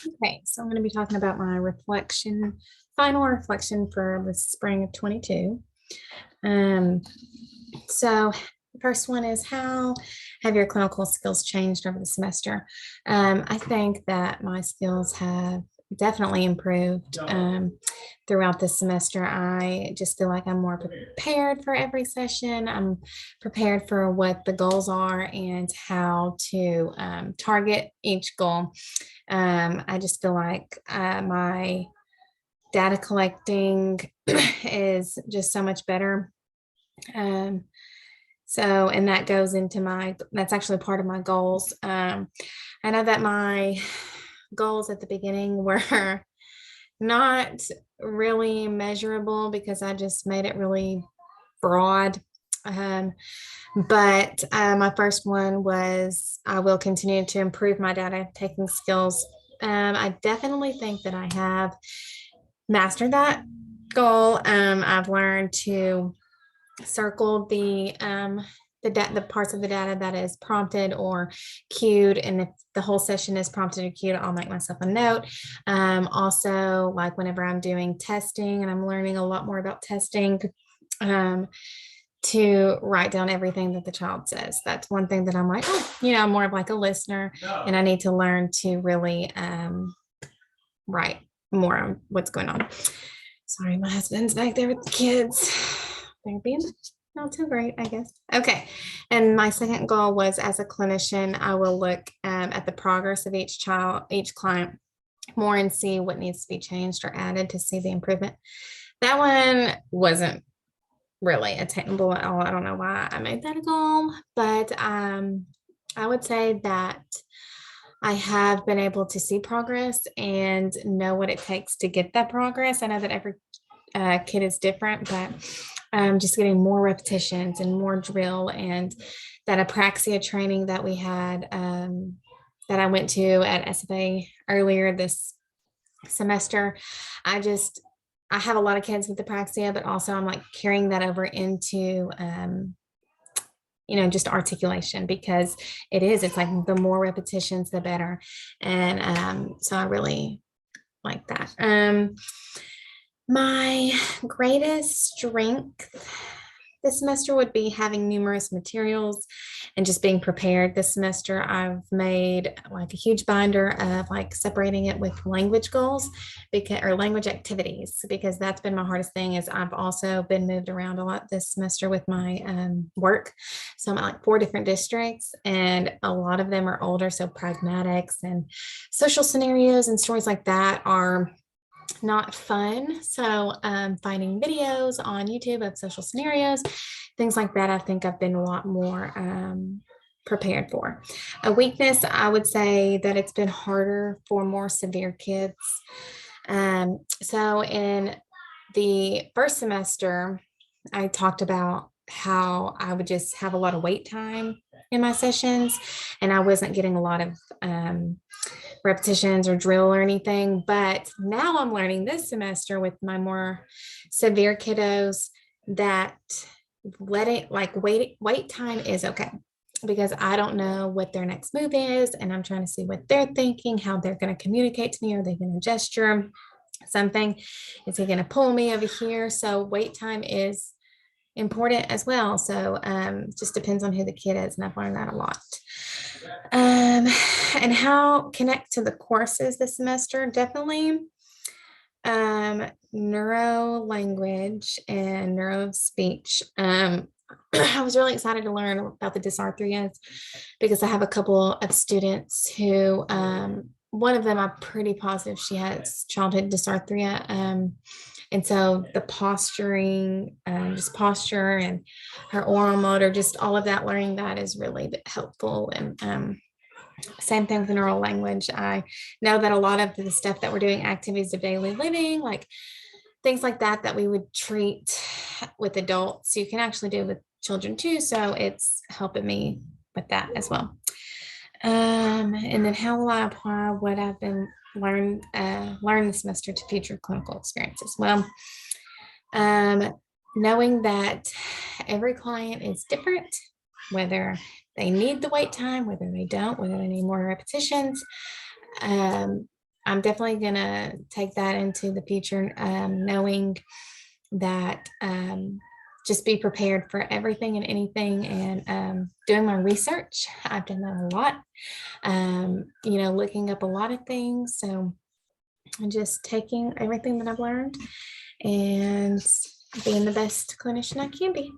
Okay, so I'm going to be talking about my final reflection for the spring of 22. Um, so the first one is, how have your clinical skills changed over the semester? I think that my skills have definitely improved throughout the semester. I just feel like I'm more prepared for every session. I'm prepared for what the goals are and how to target each goal. I just feel like my data collecting is just so much better. Um, and that goes into that's actually part of my goals. I know that my goals at the beginning were not really measurable because I just made it really broad. Um, but my first one was, I will continue to improve my data taking skills. I definitely think that I have mastered that goal. I've learned to circle the parts of the data that is prompted or queued, and if the whole session is prompted or queued, I'll make myself a note. Also, like whenever I'm doing testing and I'm learning a lot more about testing, um, to write down everything that the child says. That's one thing that I'm like, oh, I'm more of like a listener, and I need to learn to really write more on what's going on. Sorry, my husband's back there with the kids. They're being not too great, I guess. Okay. And my second goal was, as a clinician, I will look at the progress of each child, each client more, and see what needs to be changed or added to see the improvement. That one wasn't really attainable at all. I don't know why I made that a goal, but I would say that I have been able to see progress and know what it takes to get that progress. I know that every kid is different, but just getting more repetitions and more drill, and that apraxia training that we had, that I went to at SFA earlier this semester. I have a lot of kids with apraxia, but also I'm like carrying that over into just articulation, because it's like the more repetitions, the better. And so I really like that. My greatest strength this semester would be having numerous materials and just being prepared. This semester, I've made like a huge binder of like separating it with language goals, or language activities, because that's been my hardest thing. Is I've also been moved around a lot this semester with my work. So I'm at like 4 different districts, and a lot of them are older. So pragmatics and social scenarios and stories like that are not fun. So finding videos on YouTube of social scenarios, things like that, I think I've been a lot more prepared for. A weakness, I would say that it's been harder for more severe kids. So in the first semester, I talked about how I would just have a lot of wait time in my sessions, and I wasn't getting a lot of repetitions or drill or anything. But now I'm learning this semester with my more severe kiddos that wait time is okay, because I don't know what their next move is, and I'm trying to see what they're thinking, how they're going to communicate to me. Are they going to gesture something? Is he going to pull me over here? So wait time is important as well. So just depends on who the kid is, and I've learned that a lot. And how connect to the courses this semester? Definitely neuro language and neuro speech. I was really excited to learn about the dysarthrias, because I have a couple of students who, one of them, I'm pretty positive she has childhood dysarthria. And so the posturing, just posture and her oral motor, just all of that, learning that is really helpful. And same thing with neural language. I know that a lot of the stuff that we're doing, activities of daily living, like things like that, that we would treat with adults, you can actually do with children too. So it's helping me with that as well. And then how will I apply what I've been learned this semester to future clinical experiences? Well, knowing that every client is different, whether they need the wait time, whether they don't, whether they need more repetitions. I'm definitely gonna take that into the future, knowing that just be prepared for everything and anything, and doing my research. I've done that a lot, looking up a lot of things. So I'm just taking everything that I've learned and being the best clinician I can be.